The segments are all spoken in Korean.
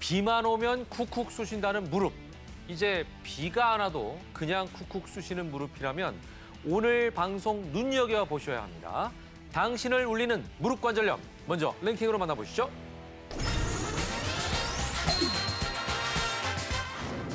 비만 오면 쿡쿡 쑤신다는 무릎. 이제 비가 안 와도 그냥 쿡쿡 쑤시는 무릎이라면 오늘 방송 눈여겨보셔야 합니다. 당신을 울리는 무릎 관절염. 먼저 랭킹으로 만나보시죠.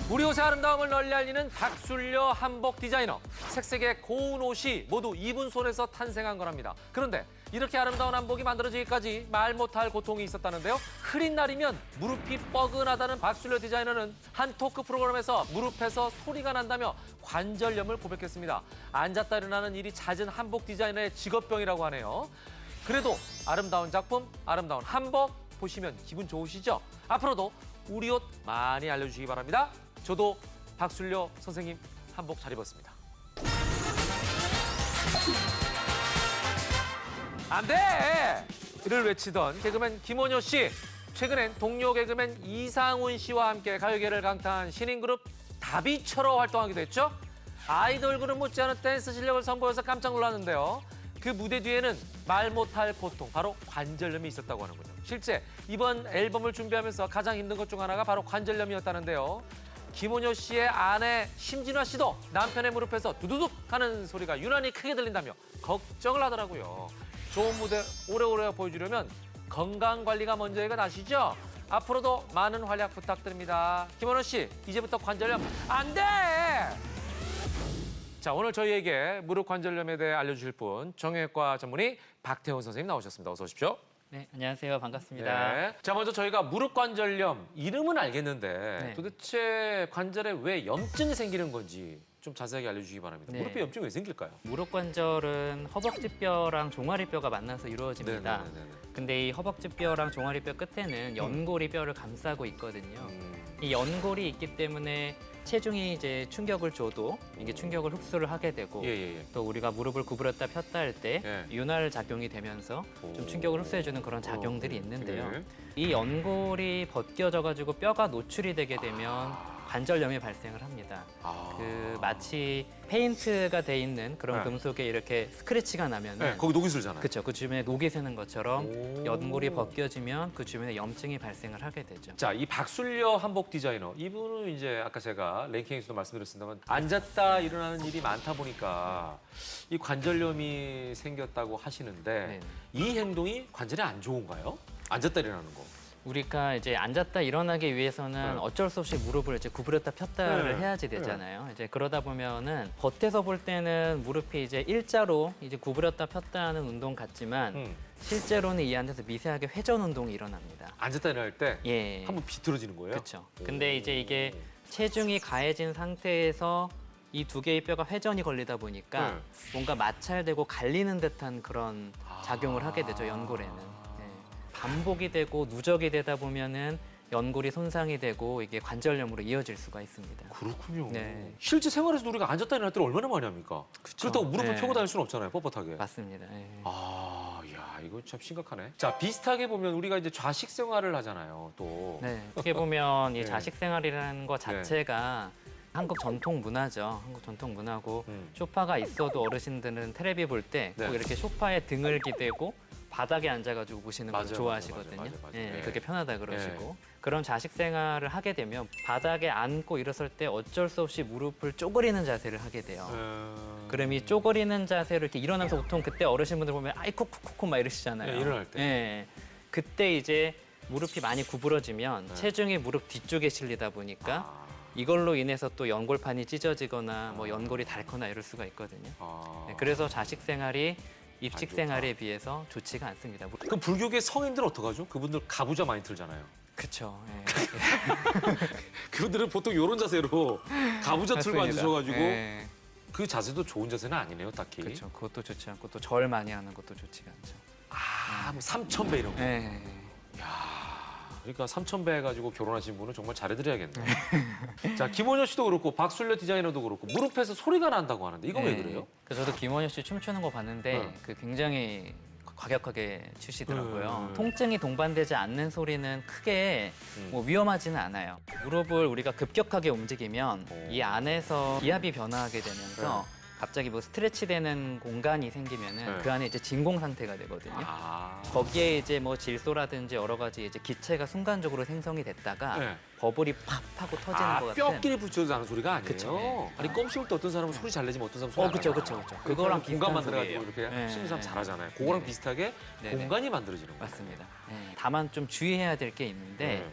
우리 옷의 아름다움을 널리 알리는 박술려 한복 디자이너. 색색의 고운 옷이 모두 이분 손에서 탄생한 거랍니다. 그런데 이렇게 아름다운 한복이 만들어지기까지 말 못할 고통이 있었다는데요. 흐린 날이면 무릎이 뻐근하다는 박술려 디자이너는 한 토크 프로그램에서 무릎에서 소리가 난다며 관절염을 고백했습니다. 앉았다 일어나는 일이 잦은 한복 디자이너의 직업병이라고 하네요. 그래도 아름다운 작품, 아름다운 한복 보시면 기분 좋으시죠? 앞으로도 우리 옷 많이 알려주시기 바랍니다. 저도 박술려 선생님 한복 잘 입었습니다. 안 돼! 를 외치던 개그맨 김원효 씨. 최근엔 동료 개그맨 이상훈 씨와 함께 가요계를 강타한 신인 그룹 다비처럼 활동하기도 했죠. 아이돌 그룹 못지않은 댄스 실력을 선보여서 깜짝 놀랐는데요. 그 무대 뒤에는 말 못할 고통, 바로 관절염이 있었다고 하는군요. 실제 이번 앨범을 준비하면서 가장 힘든 것 중 하나가 바로 관절염이었다는데요. 김원효 씨의 아내 심진화 씨도 남편의 무릎에서 두두둑 하는 소리가 유난히 크게 들린다며 걱정을 하더라고요. 좋은 무대 오래오래 보여주려면 건강관리가 먼저인 건 아시죠? 앞으로도 많은 활약 부탁드립니다. 김원효 씨, 이제부터 관절염 안 돼! 자, 오늘 저희에게 무릎 관절염에 대해 알려주실 분, 정형외과 전문의 박태훈 선생님 나오셨습니다. 어서 오십시오. 네, 안녕하세요. 반갑습니다. 네. 자, 먼저 저희가 무릎 관절염 이름은 알겠는데 네. 도대체 관절에 왜 염증이 생기는 건지 좀 자세하게 알려주시기 바랍니다. 네. 무릎에 염증이 왜 생길까요? 무릎 관절은 허벅지뼈랑 종아리뼈가 만나서 이루어집니다. 네네네네. 근데 이 허벅지뼈랑 종아리뼈 끝에는 연골이뼈를 감싸고 있거든요. 음. 이 연골이 있기 때문에 체중이 이제 충격을 줘도 이게 충격을 흡수를 하게 되고 예. 또 우리가 무릎을 구부렸다 폈다 할 때 예. 윤활 작용이 되면서 좀 오. 충격을 흡수해주는 그런 작용들이 있는데요. 네. 이 연골이 벗겨져가지고 뼈가 노출이 되게 되면 관절염이 발생을 합니다. 아. 그 마치 페인트가 돼 있는 그런 네. 금속에 이렇게 스크래치가 나면은 네, 거기 녹이 슬잖아요. 그렇죠. 그 주변에 녹이 새는 것처럼 오. 연골이 벗겨지면 그 주변에 염증이 발생을 하게 되죠. 자, 이 박술려 한복 디자이너 이분은 이제 아까 제가 랭킹에서도 말씀드렸습니다만 앉았다 일어나는 일이 많다 보니까 이 관절염이 생겼다고 하시는데 네. 이 행동이 관절에 안 좋은가요? 앉았다 일어나는 거. 우리가 이제 앉았다 일어나기 위해서는 네. 어쩔 수 없이 무릎을 이제 구부렸다 폈다를 네. 해야지 되잖아요. 이제 그러다 보면은 겉에서 볼 때는 무릎이 이제 일자로 이제 구부렸다 폈다 하는 운동 같지만 실제로는 이 안에서 미세하게 회전 운동이 일어납니다. 앉았다 일어날 때 예. 한번 비틀어지는 거예요? 그렇죠. 근데 이제 이게 체중이 가해진 상태에서 이 두 개의 뼈가 회전이 걸리다 보니까 네. 뭔가 마찰되고 갈리는 듯한 그런 작용을 하게 되죠, 연골에는. 네. 반복이 되고 누적이 되다 보면은 연골이 손상이 되고 이게 관절염으로 이어질 수가 있습니다. 그렇군요. 네. 실제 생활에서도 우리가 앉았다 일어날 때를 얼마나 많이 합니까? 그렇다고 무릎을 네. 펴고 다닐 수는 없잖아요, 뻣뻣하게. 맞습니다. 예. 야, 이거 참 심각하네. 자, 비슷하게 보면 우리가 이제 좌식 생활을 하잖아요, 또. 네. 어떻게 보면 이 네. 자식 생활이라는 것 자체가 한국 전통 문화죠. 한국 전통 문화고 소파가 있어도 어르신들은 텔레비 볼 때 꼭 네. 이렇게 소파에 등을 기대고 바닥에 앉아가지고 보시는 걸 맞아요, 좋아하시거든요. 맞아요. 예, 예. 그게 편하다 그러시고 그런 자식 생활을 하게 되면 바닥에 앉고 일어설 때 어쩔 수 없이 무릎을 쪼그리는 자세를 하게 돼요. 그럼 이 쪼그리는 자세로 이렇게 일어나서 보통 그때 어르신분들 보면 아이 콕콕콕 막 이러시잖아요. 네, 일어날 때. 예. 그때 이제 무릎이 많이 구부러지면 네. 체중이 무릎 뒤쪽에 실리다 보니까 이걸로 인해서 또 연골판이 찢어지거나 뭐 연골이 닳거나 이럴 수가 있거든요. 네, 그래서 자식 생활이 입식 안 좋다. 생활에 비해서 좋지가 않습니다. 그럼 불교계 성인들 어떡하죠? 그분들 가부좌 많이 틀잖아요. 그렇죠. 예. 그분들은 보통 이런 자세로 가부좌 틀고 맞습니다. 앉으셔가지고 예. 그 자세도 좋은 자세는 아니네요, 딱히. 그렇죠. 그것도 좋지 않고 또 절 많이 하는 것도 좋지가 않죠. 뭐 3,000배 이런 거. 예. 그러니까 3,000배 해가지고 결혼하신 분은 정말 잘해드려야겠네요. 자, 김원효 씨도 그렇고 박술려 디자이너도 그렇고 무릎에서 소리가 난다고 하는데 이거 왜 그래요? 저도 김원효 씨 춤추는 거 봤는데 네. 그 굉장히 과격하게 추시더라고요. 네. 통증이 동반되지 않는 소리는 크게 뭐 위험하지는 않아요. 무릎을 우리가 급격하게 움직이면 이 안에서 기압이 변화하게 되면서 갑자기 뭐 스트레치 되는 공간이 생기면은 네. 그 안에 이제 진공 상태가 되거든요. 아. 거기에 이제 뭐 질소라든지 여러 가지 이제 기체가 순간적으로 생성이 됐다가 네. 버블이 팍 하고 터지는 것 같은. 뼈끼리 붙여도 나는 소리가 아니에요. 그쵸. 네. 아니 껌 씹을 때 어떤 사람은 소리 잘 내지만 어떤 사람은 소리 안 그쵸, 나잖아요. 그쵸. 그거랑 비슷한 공간 만들어가지고 소리예요. 이렇게 네, 씹는 사람 네. 잘하잖아요. 그거랑 네. 비슷하게 네, 네. 공간이 만들어지는 거예요. 맞습니다. 네. 다만 좀 주의해야 될 게 있는데 네.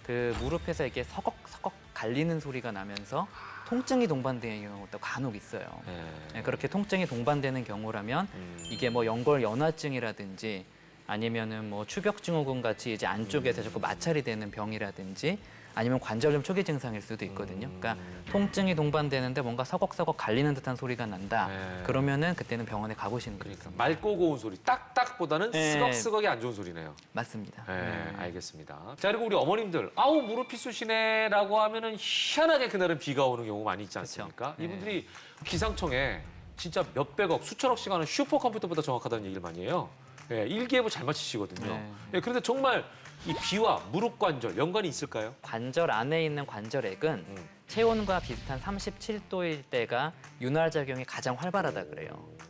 그 무릎에서 이렇게 서걱서걱 갈리는 소리가 나면서 통증이 동반되는 경우도 간혹 있어요. 네. 네, 그렇게 통증이 동반되는 경우라면 이게 뭐 연골연화증이라든지 아니면은 뭐 추벽증후군 같이 이제 안쪽에서 자꾸 마찰이 되는 병이라든지 아니면 관절염 초기 증상일 수도 있거든요. 그러니까 통증이 동반되는데 뭔가 서걱서걱 갈리는 듯한 소리가 난다. 네. 그러면은 그때는 병원에 가보시는 게 그러니까 좋습니다. 맑고 고운 소리, 딱딱보다는 네. 쓰걱쓰걱이 안 좋은 소리네요. 맞습니다. 네, 알겠습니다. 자, 그리고 우리 어머님들, 아우 무릎이 쑤시네라고 하면은 희한하게 그날은 비가 오는 경우 많이 있지 않습니까? 그쵸. 이분들이 기상청에 진짜 몇백억, 수천억씩 하는 슈퍼컴퓨터보다 정확하다는 얘기를 많이 해요. 네, 일기예보 잘 맞히시거든요. 네. 네, 그런데 정말 이 비와 무릎 관절 연관이 있을까요? 관절 안에 있는 관절액은 체온과 비슷한 37도일 때가 윤활 작용이 가장 활발하다 그래요.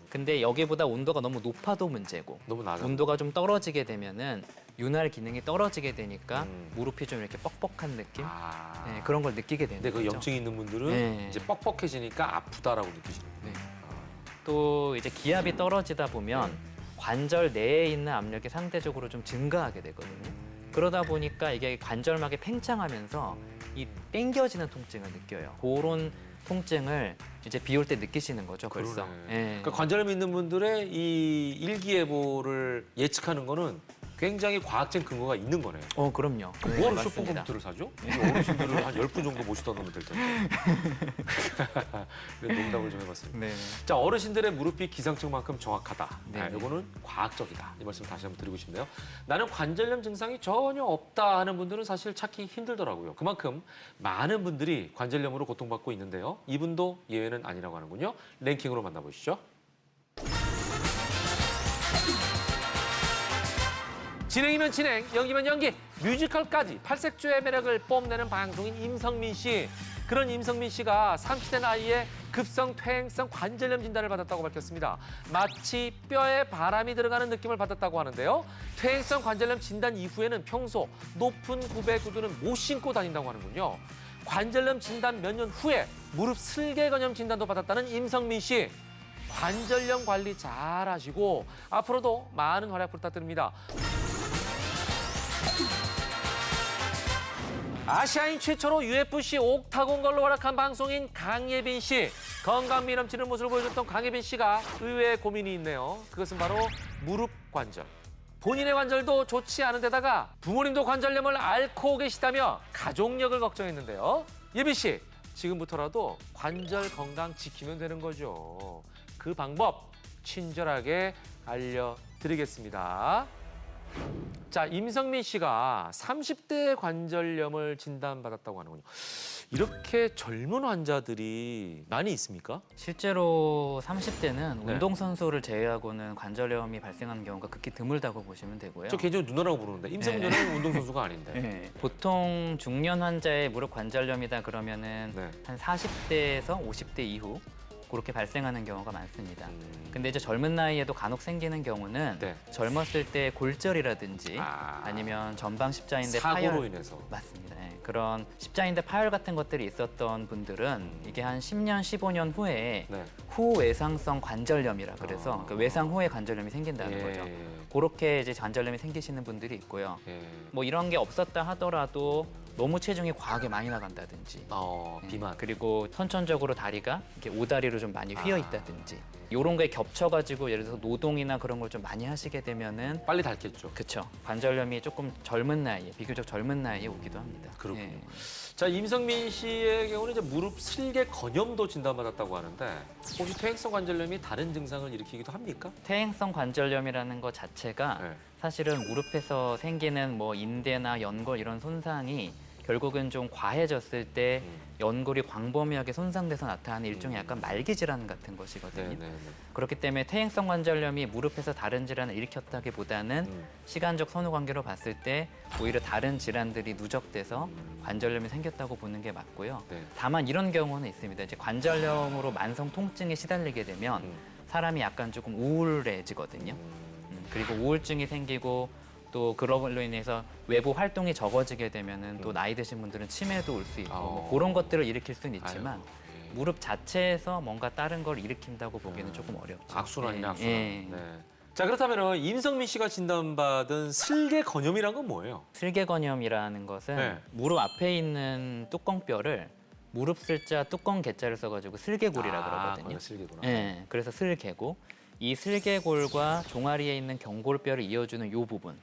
근데 여기보다 온도가 너무 높아도 문제고 너무 낮아. 온도가 좀 떨어지게 되면은 윤활 기능이 떨어지게 되니까 음. 무릎이 좀 이렇게 뻑뻑한 느낌? 아. 네, 그런 걸 느끼게 되는 근데 그 거죠. 염증이 있는 분들은 네. 이제 뻑뻑해지니까 아프다라고 느끼시는 거예요. 네. 또 이제 기압이 떨어지다 보면 관절 내에 있는 압력이 상대적으로 좀 증가하게 되거든요. 그러다 보니까 이게 관절막이 팽창하면서 이 땡겨지는 통증을 느껴요. 그런 통증을 이제 비 올 때 느끼시는 거죠, 벌써. 그러네. 예. 그러니까 관절염 있는 분들의 이 일기예보를 예측하는 거는 굉장히 과학적 근거가 있는 거네요. 그럼요. 네, 뭐하러 맞습니다. 슈퍼컴퓨터를 사죠? 우리 어르신들을 한 10분 정도 모시다 놓으면 될 텐데. 이런 농담을 좀 해봤습니다. 네. 자, 어르신들의 무릎이 기상청만큼 정확하다. 네. 이거는 과학적이다. 이 말씀 다시 한번 드리고 싶네요. 나는 관절염 증상이 전혀 없다 하는 분들은 사실 찾기 힘들더라고요. 그만큼 많은 분들이 관절염으로 고통받고 있는데요. 이분도 예외는 아니라고 하는군요. 랭킹으로 만나보시죠. 진행이면 진행, 연기면 연기, 뮤지컬까지 팔색조의 매력을 뽐내는 방송인 임성민 씨. 그런 임성민 씨가 30대 나이에 급성 퇴행성 관절염 진단을 받았다고 밝혔습니다. 마치 뼈에 바람이 들어가는 느낌을 받았다고 하는데요. 퇴행성 관절염 진단 이후에는 평소 높은 굽의 구두는 못 신고 다닌다고 하는군요. 관절염 진단 몇 년 후에 무릎 슬개건염 진단도 받았다는 임성민 씨. 관절염 관리 잘 하시고 앞으로도 많은 활약 부탁드립니다. 아시아인 최초로 UFC 옥타곤걸로 활약한 방송인 강예빈 씨. 건강미 넘치는 모습을 보여줬던 강예빈 씨가 의외의 고민이 있네요. 그것은 바로 무릎 관절. 본인의 관절도 좋지 않은 데다가 부모님도 관절염을 앓고 계시다며 가족력을 걱정했는데요. 예빈 씨, 지금부터라도 관절 건강 지키면 되는 거죠. 그 방법 친절하게 알려드리겠습니다. 자, 임성민 씨가 30대 관절염을 진단받았다고 하는군요. 이렇게 젊은 환자들이 많이 있습니까? 실제로 30대는 네. 운동선수를 제외하고는 관절염이 발생하는 경우가 극히 드물다고 보시면 되고요. 저 개인적으로 누나라고 부르는데 임성민 네. 누나는 운동선수가 아닌데. 네. 보통 중년 환자의 무릎 관절염이다 그러면은 네. 한 40대에서 50대 이후 그렇게 발생하는 경우가 많습니다. 근데 이제 젊은 나이에도 간혹 생기는 경우는 네. 젊었을 때 골절이라든지 아. 아니면 전방 십자인대 사고로 파열 인해서. 맞습니다. 네. 그런 십자인대 파열 같은 것들이 있었던 분들은 이게 한 10년, 15년 후에 네. 후외상성 관절염이라 그래서 아. 그 외상 후에 관절염이 생긴다는 예. 거죠. 그렇게 이제 관절염이 생기시는 분들이 있고요. 예. 뭐 이런 게 없었다 하더라도 너무 체중이 과하게 많이 나간다든지 비만. 그리고 선천적으로 다리가 이렇게 오다리로 좀 많이 휘어 있다든지 이런 거에 겹쳐가지고 예를 들어서 노동이나 그런 걸 좀 많이 하시게 되면은 빨리 닳겠죠. 그쵸 관절염이 조금 젊은 나이에 비교적 젊은 나이에 오기도 합니다. 그렇군요. 예. 자, 임성민 씨의 경우는 이제 무릎 슬개 건염도 진단받았다고 하는데 혹시 퇴행성 관절염이 다른 증상을 일으키기도 합니까? 퇴행성 관절염이라는 것 자체가 네. 사실은 무릎에서 생기는 뭐 인대나 연골 이런 손상이 결국은 좀 과해졌을 때 연골이 광범위하게 손상돼서 나타나는 일종의 약간 말기 질환 같은 것이거든요. 네네네. 그렇기 때문에 퇴행성 관절염이 무릎에서 다른 질환을 일으켰다기보다는 시간적 선후 관계로 봤을 때 오히려 다른 질환들이 누적돼서 관절염이 생겼다고 보는 게 맞고요. 네. 다만 이런 경우는 있습니다. 이제 관절염으로 만성 통증에 시달리게 되면 사람이 약간 조금 우울해지거든요. 그리고 우울증이 생기고 또 그런 걸로 인해서 외부 활동이 적어지게 되면은 또 나이 드신 분들은 치매도 올 수 있고 뭐 그런 것들을 일으킬 수는 있지만 아이고, 예. 무릎 자체에서 뭔가 다른 걸 일으킨다고 보기는 조금 어렵죠. 악순환이네, 예, 악순환. 예. 네. 자, 그렇다면 임성민 씨가 진단받은 슬개건염이란 건 뭐예요? 슬개건염이라는 것은 네. 무릎 앞에 있는 뚜껑뼈를 무릎 쓸자 뚜껑 개자를 써가지고 슬개골이라 그러거든요. 거기가 슬개구나. 예, 그래서 슬개고 이 슬개골과 종아리에 있는 경골뼈를 이어주는 요 부분,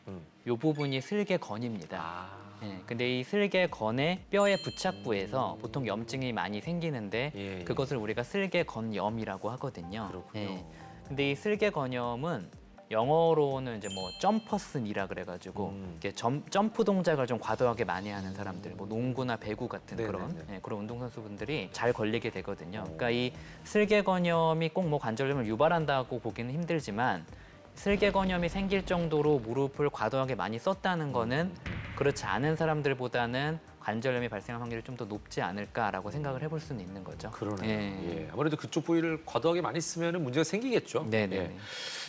요 부분이 슬개건입니다. 아. 예, 근데 이 슬개건의 뼈의 부착부에서 보통 염증이 많이 생기는데 예, 예. 그것을 우리가 슬개건염이라고 하거든요. 그렇군요. 예, 근데 이 슬개건염은 영어로는 이제 뭐 점퍼슨이라 그래가지고 이렇게 점프 동작을 좀 과도하게 많이 하는 사람들, 뭐 농구나 배구 같은 그런 네네네. 예, 그런 운동선수분들이 잘 걸리게 되거든요. 그러니까 이 슬개건염이 꼭 뭐 관절염을 유발한다고 보기는 힘들지만 슬개건염이 생길 정도로 무릎을 과도하게 많이 썼다는 거는 그렇지 않은 사람들보다는 관절염이 발생할 확률이 좀 더 높지 않을까라고 생각을 해볼 수는 있는 거죠. 그러네요. 예. 예. 아무래도 그쪽 부위를 과도하게 많이 쓰면 문제가 생기겠죠. 네네. 예.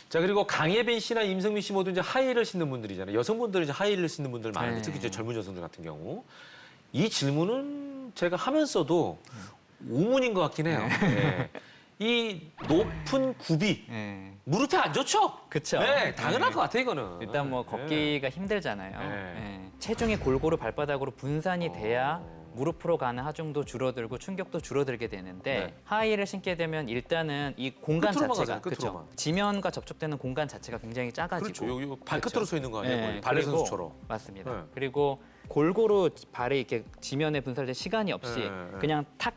자, 그리고 강예빈 씨나 임성민 씨 모두 이제 하이힐을 신는 분들이잖아요. 여성분들은 이제 하이힐을 신는 분들 많은데 네. 특히 이제 젊은 여성들 같은 경우 이 질문은 제가 하면서도 우문인 것 같긴 해요. 예. 이 높은 굽이 예. 무릎에 안 좋죠? 그쵸. 네, 당연할 예. 것 같아 이거는. 일단 뭐 걷기가 힘들잖아요. 네. 예. 체중이 골고루 발바닥으로 분산이 돼야 무릎으로 가는 하중도 줄어들고 충격도 줄어들게 되는데 네. 하이힐을 신게 되면 일단은 이 공간 끝으로만 자체가 가잖아요, 끝으로만. 그쵸. 지면과 접촉되는 공간 자체가 굉장히 작아지고 그렇죠. 여기 발끝으로 서 있는 거 아니에요? 예, 거의 발레 그리고- 선수처럼. 맞습니다. 네. 그리고 골고루 발이 이렇게 지면에 분산될 시간이 없이 네, 네. 그냥 탁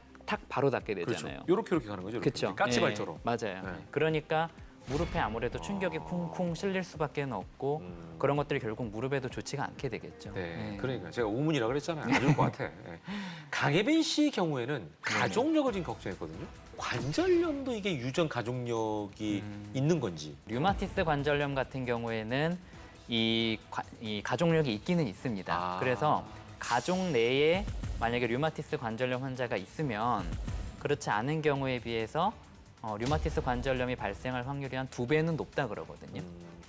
바로 닿게 그렇죠. 되잖아요. 이렇게 가는 거죠. 이렇게. 그렇죠. 까치발처럼. 맞아요. 네. 그러니까 무릎에 아무래도 충격이 쿵쿵 실릴 수밖에 없고 그런 것들이 결국 무릎에도 좋지가 않게 되겠죠. 네, 그러니까 제가 우문이라 그랬잖아요. 안 좋을 것 같아. 예. 강예빈 씨 경우에는 가족력을 지금 걱정했거든요. 관절염도 이게 유전 가족력이 있는 건지. 류마티스 관절염 같은 경우에는 이 가족력이 있기는 있습니다. 아. 그래서 가족 내에 만약에 류마티스 관절염 환자가 있으면 그렇지 않은 경우에 비해서 류마티스 관절염이 발생할 확률이 한 2배는 높다 그러거든요.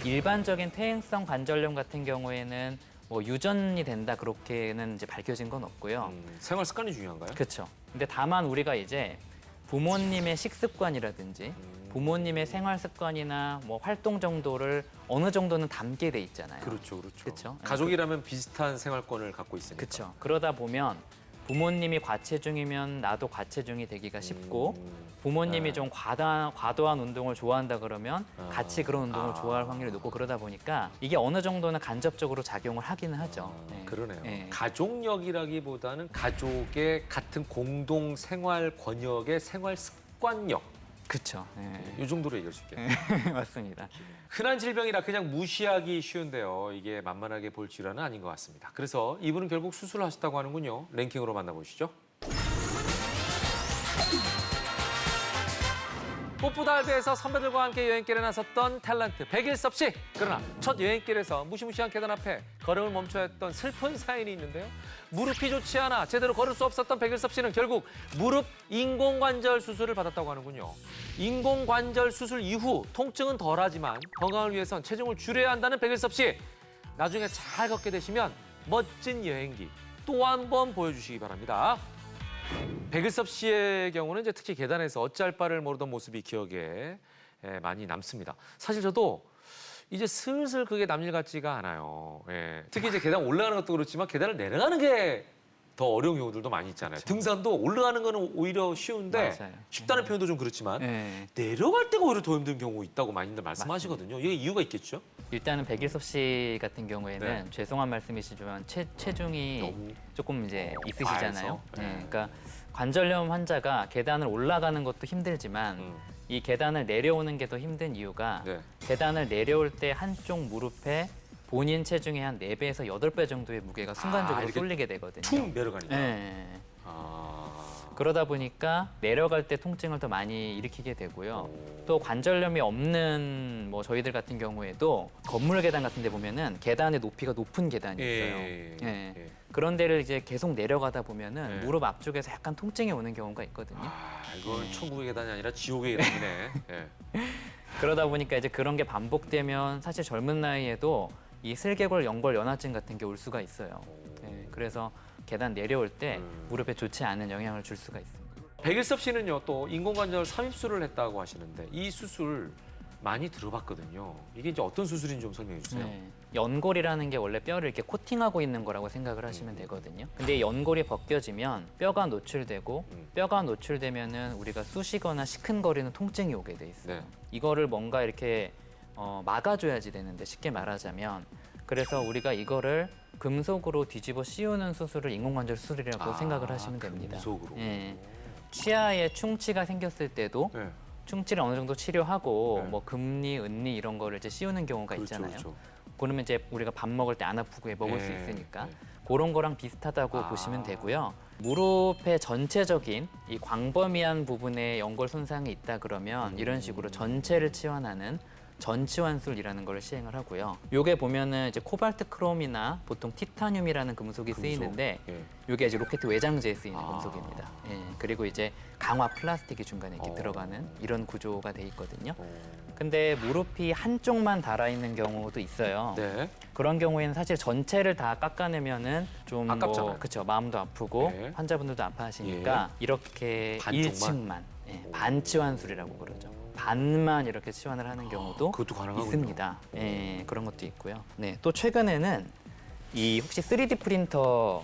일반적인 퇴행성 관절염 같은 경우에는 뭐 유전이 된다 그렇게는 이제 밝혀진 건 없고요. 생활 습관이 중요한가요? 그렇죠. 근데 다만 우리가 이제 부모님의 식습관이라든지 부모님의 생활 습관이나 뭐 활동 정도를 어느 정도는 담게 돼 있잖아요. 그렇죠, 그렇죠. 그쵸. 가족이라면 비슷한 생활권을 갖고 있으니까. 그렇죠. 그러다 보면 부모님이 과체중이면 나도 과체중이 되기가 쉽고 부모님이 네. 좀 과도한 운동을 좋아한다 그러면 같이 그런 운동을 아. 좋아할 확률이 높고 그러다 보니까 이게 어느 정도는 간접적으로 작용을 하기는 하죠. 네. 그러네요. 네. 가족력이라기보다는 가족의 같은 공동 생활 권역의 생활 습관력 그렇죠. 네. 이 정도로 얘기할 수 있겠네요. 맞습니다. 흔한 질병이라 그냥 무시하기 쉬운데요. 이게 만만하게 볼 질환은 아닌 것 같습니다. 그래서 이분은 결국 수술을 하셨다고 하는군요. 랭킹으로 만나보시죠. 뽀뽀달배에서 선배들과 함께 여행길에 나섰던 탤런트 백일섭 씨. 그러나 첫 여행길에서 무시무시한 계단 앞에 걸음을 멈춰야 했던 슬픈 사연이 있는데요. 무릎이 좋지 않아 제대로 걸을 수 없었던 백일섭 씨는 결국 무릎 인공관절 수술을 받았다고 하는군요. 인공관절 수술 이후 통증은 덜하지만 건강을 위해선 체중을 줄여야 한다는 백일섭 씨. 나중에 잘 걷게 되시면 멋진 여행기 또 한 번 보여주시기 바랍니다. 백일섭 씨의 경우는 이제 특히 계단에서 어찌할 바를 모르던 모습이 기억에 많이 남습니다. 사실 저도 이제 슬슬 그게 남일 같지가 않아요. 예. 특히 이제 계단 올라가는 것도 그렇지만 계단을 내려가는 게 더 어려운 경우들도 많이 있잖아요. 등산도 올라가는 거는 오히려 쉬운데 맞아요. 쉽다는 표현도 좀 그렇지만 네. 내려갈 때가 오히려 더 힘든 경우 있다고 많이들 말씀하시거든요. 이게 이유가 있겠죠? 일단은 백일섭 씨 같은 경우에는 네. 죄송한 말씀이시지만 체중이 너무 조금 이제 있으시잖아요. 과해서? 네. 그러니까 관절염 환자가 계단을 올라가는 것도 힘들지만 이 계단을 내려오는 게 더 힘든 이유가 네. 계단을 내려올 때 한쪽 무릎에 본인 체중의 한 4배에서 8배 정도의 무게가 순간적으로 이렇게 쏠리게 되거든요. 툭 내려가니까. 네. 아. 그러다 보니까 내려갈 때 통증을 더 많이 일으키게 되고요. 또 관절염이 없는 뭐 저희들 같은 경우에도 건물 계단 같은 데 보면은 계단의 높이가 높은 계단이 있어요. 예. 그런 데를 이제 계속 내려가다 보면은 예. 무릎 앞쪽에서 약간 통증이 오는 경우가 있거든요. 이건 천국의 계단이 아니라 지옥의 계단이네. 예. 그러다 보니까 이제 그런 게 반복되면 사실 젊은 나이에도 이 슬개골 연골 연화증 같은 게 올 수가 있어요. 예. 그래서 계단 내려올 때 무릎에 좋지 않은 영향을 줄 수가 있습니다. 백일섭 씨는요, 또 인공관절 삽입술을 했다고 하시는데 이 수술 많이 들어봤거든요. 이게 이제 어떤 수술인지 좀 설명해 주세요. 네. 연골이라는 게 원래 뼈를 이렇게 코팅하고 있는 거라고 생각을 하시면 되거든요. 근데 이 연골이 벗겨지면 뼈가 노출되고 뼈가 노출되면은 우리가 쑤시거나 시큰거리는 통증이 오게 돼 있어요. 네. 이거를 뭔가 이렇게 막아줘야지 되는데 쉽게 말하자면 그래서 우리가 이거를 금속으로 뒤집어 씌우는 수술을 인공관절 수술이라고 생각을 하시면 됩니다. 금속으로. 예. 치아에 충치가 생겼을 때도 네. 충치를 어느 정도 치료하고 네. 뭐 금니, 은니 이런 거를 이제 씌우는 경우가 있잖아요. 그렇죠. 그러면 이제 우리가 밥 먹을 때 안 아프게 먹을 수 네, 있으니까 네. 그런 거랑 비슷하다고 보시면 되고요. 무릎의 전체적인 이 광범위한 부분에 연골 손상이 있다 그러면 이런 식으로 전체를 치환하는 전치환술이라는 걸 시행을 하고요. 요게 보면은 이제 코발트 크롬이나 보통 티타늄이라는 금속이 쓰이는데 예. 요게 이제 로켓 외장재에 쓰이는 금속입니다. 예. 그리고 이제 강화 플라스틱이 중간에 이렇게 들어가는 이런 구조가 돼 있거든요. 근데 무릎이 한쪽만 달아 있는 경우도 있어요. 네. 그런 경우에는 사실 전체를 다 깎아내면은 좀 아깝잖아요. 그렇죠. 마음도 아프고 네. 환자분들도 아파하시니까 이렇게 반쪽만? 1층만 반치환술이라고 그러죠. 반만 이렇게 치환을 하는 경우도 그것도 가능하군요. 있습니다. 예, 그런 것도 있고요. 네, 또 최근에는 이 혹시 3D 프린터를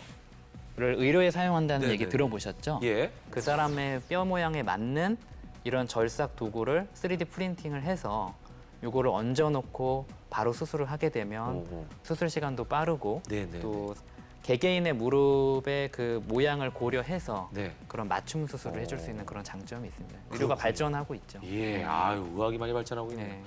의료에 사용한다는 네네. 얘기 들어보셨죠? 예. 그 사람의 뼈 모양에 맞는 이런 절삭 도구를 3D 프린팅을 해서 요거를 얹어놓고 바로 수술을 하게 되면 오호. 수술 시간도 빠르고 네네. 또 개개인의 무릎의 그 모양을 고려해서 네. 그런 맞춤 수술을 해줄 수 있는 그런 장점이 있습니다. 의료가 그렇군요. 발전하고 있죠. 예. 아유, 의학이 많이 발전하고 있네요. 네.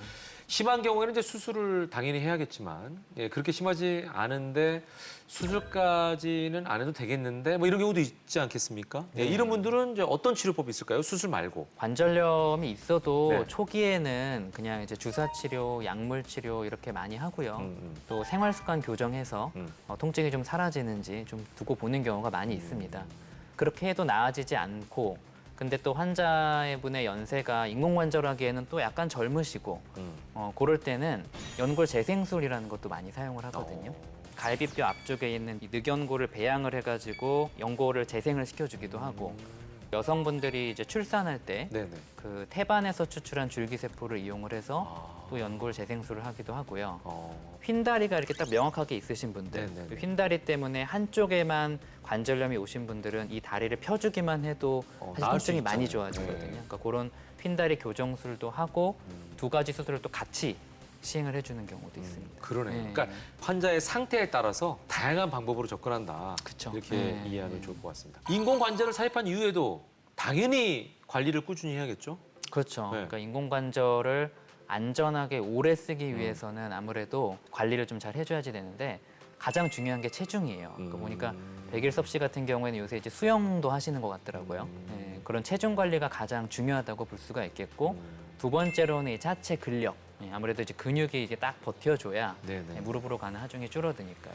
심한 경우에는 이제 수술을 당연히 해야겠지만, 예, 그렇게 심하지 않은데 수술까지는 안 해도 되겠는데, 뭐 이런 경우도 있지 않겠습니까? 예, 이런 분들은 이제 어떤 치료법이 있을까요? 수술 말고. 관절염이 있어도 네. 초기에는 그냥 이제 주사 치료, 약물 치료 이렇게 많이 하고요. 또 생활 습관 교정해서 통증이 좀 사라지는지 좀 두고 보는 경우가 많이 있습니다. 그렇게 해도 나아지지 않고 근데 또 환자분의 연세가 인공관절하기에는 또 약간 젊으시고 그럴 때는 연골 재생술이라는 것도 많이 사용을 하거든요. 갈비뼈 앞쪽에 있는 이 늑연골을 배양을 해가지고 연골을 재생을 시켜주기도 하고 여성분들이 이제 출산할 때 네네. 그 태반에서 추출한 줄기세포를 이용을 해서 또 연골 재생술을 하기도 하고요. 휜다리가 이렇게 딱 명확하게 있으신 분들, 네네네. 그 휜다리 때문에 한쪽에만 관절염이 오신 분들은 이 다리를 펴주기만 해도 사실 나을 수 통증이 있죠. 많이 좋아지거든요. 네. 그러니까 그런 휜다리 교정술도 하고 두 가지 수술을 또 같이 시행을 해주는 경우도 있습니다. 그러네요. 네. 그러니까 환자의 상태에 따라서 다양한 방법으로 접근한다. 그쵸. 이렇게 네. 이해하면 좋을 것 같습니다. 인공관절을 삽입한 이후에도 당연히 관리를 꾸준히 해야겠죠? 그렇죠. 네. 그러니까 인공관절을 안전하게 오래 쓰기 위해서는 아무래도 관리를 좀 잘 해줘야지 되는데 가장 중요한 게 체중이에요. 그러니까 보니까 백일섭 씨 같은 경우에는 요새 이제 수영도 하시는 것 같더라고요. 네, 그런 체중 관리가 가장 중요하다고 볼 수가 있겠고 두 번째로는 이 자체 근력. 네, 아무래도 이제 근육이 이제 딱 버텨줘야 네네. 무릎으로 가는 하중이 줄어드니까요.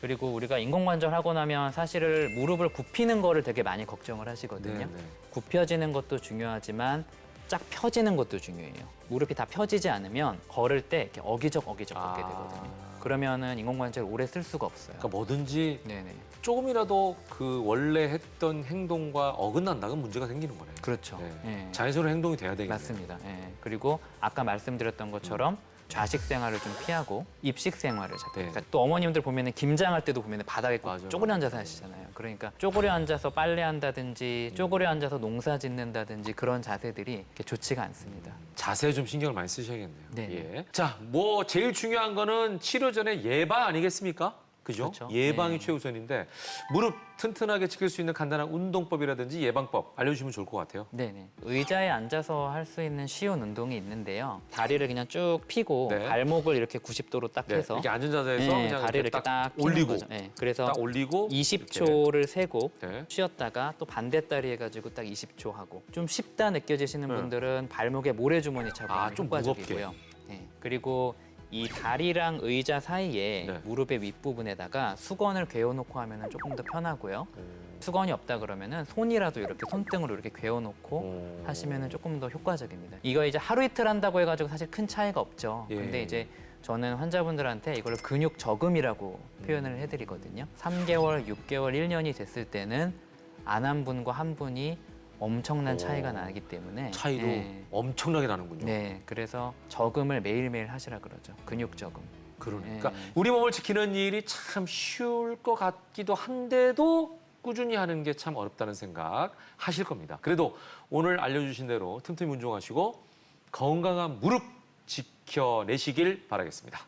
그리고 우리가 인공관절 하고 나면 사실을 무릎을 굽히는 거를 되게 많이 걱정을 하시거든요. 네네. 굽혀지는 것도 중요하지만 쫙 펴지는 것도 중요해요. 무릎이 다 펴지지 않으면 걸을 때 이렇게 어기적 걷게 되거든요. 그러면은 인공관절 오래 쓸 수가 없어요. 그러니까 뭐든지 네네. 조금이라도 그 원래 했던 행동과 어긋난다면 문제가 생기는 거네요. 그렇죠. 네. 예. 자연스러운 행동이 돼야 되겠네요. 맞습니다. 예. 그리고 아까 말씀드렸던 것처럼 좌식 생활을 좀 피하고 입식 생활을 잘. 네. 그러니까 또 어머님들 보면은 김장할 때도 보면은 바닥에 꼭 맞아요. 쪼그려 앉아서 하시잖아요. 그러니까 쪼그려 앉아서 빨래한다든지 쪼그려 앉아서 농사 짓는다든지 그런 자세들이 이렇게 좋지가 않습니다. 자세에 좀 신경을 많이 쓰셔야겠네요. 네. 예. 자, 뭐 제일 중요한 거는 치료 전에 예방 아니겠습니까? 그죠? 그렇죠. 예방이 네. 최우선인데 무릎 튼튼하게 지킬 수 있는 간단한 운동법이라든지 예방법 알려주시면 좋을 것 같아요. 네네. 의자에 앉아서 할 수 있는 쉬운 운동이 있는데요. 다리를 그냥 쭉 펴고 네. 발목을 이렇게 90도로 딱 네, 해서 이렇게 앉은 자세에서 네, 그냥 다리를 이렇게 딱 피는 올리고 거죠. 네, 그래서 딱 올리고 20초를 세고 네. 쉬었다가 또 반대 다리 해가지고 딱 20초 하고 좀 쉽다 느껴지시는 네. 분들은 발목에 모래주머니 차고 아, 하면 좀 효과적이고요. 네, 그리고 이 다리랑 의자 사이에 네. 무릎의 윗부분에다가 수건을 괴어놓고 하면 조금 더 편하고요. 수건이 없다 그러면은 손이라도 이렇게 손등으로 이렇게 괴어놓고 하시면 조금 더 효과적입니다. 이거 이제 하루 이틀 한다고 해가지고 사실 큰 차이가 없죠. 예. 근데 이제 저는 환자분들한테 이걸 근육 저금이라고 표현을 해드리거든요. 3개월, 6개월, 1년이 됐을 때는 안 한 분과 한 분이 엄청난 차이가 나기 때문에 차이도 네. 엄청나게 나는군요. 네, 그래서 저금을 매일매일 하시라 그러죠. 근육 저금. 그러니까 네. 우리 몸을 지키는 일이 참 쉬울 것 같기도 한데도 꾸준히 하는 게 참 어렵다는 생각 하실 겁니다. 그래도 오늘 알려주신 대로 틈틈이 운동하시고 건강한 무릎 지켜내시길 바라겠습니다.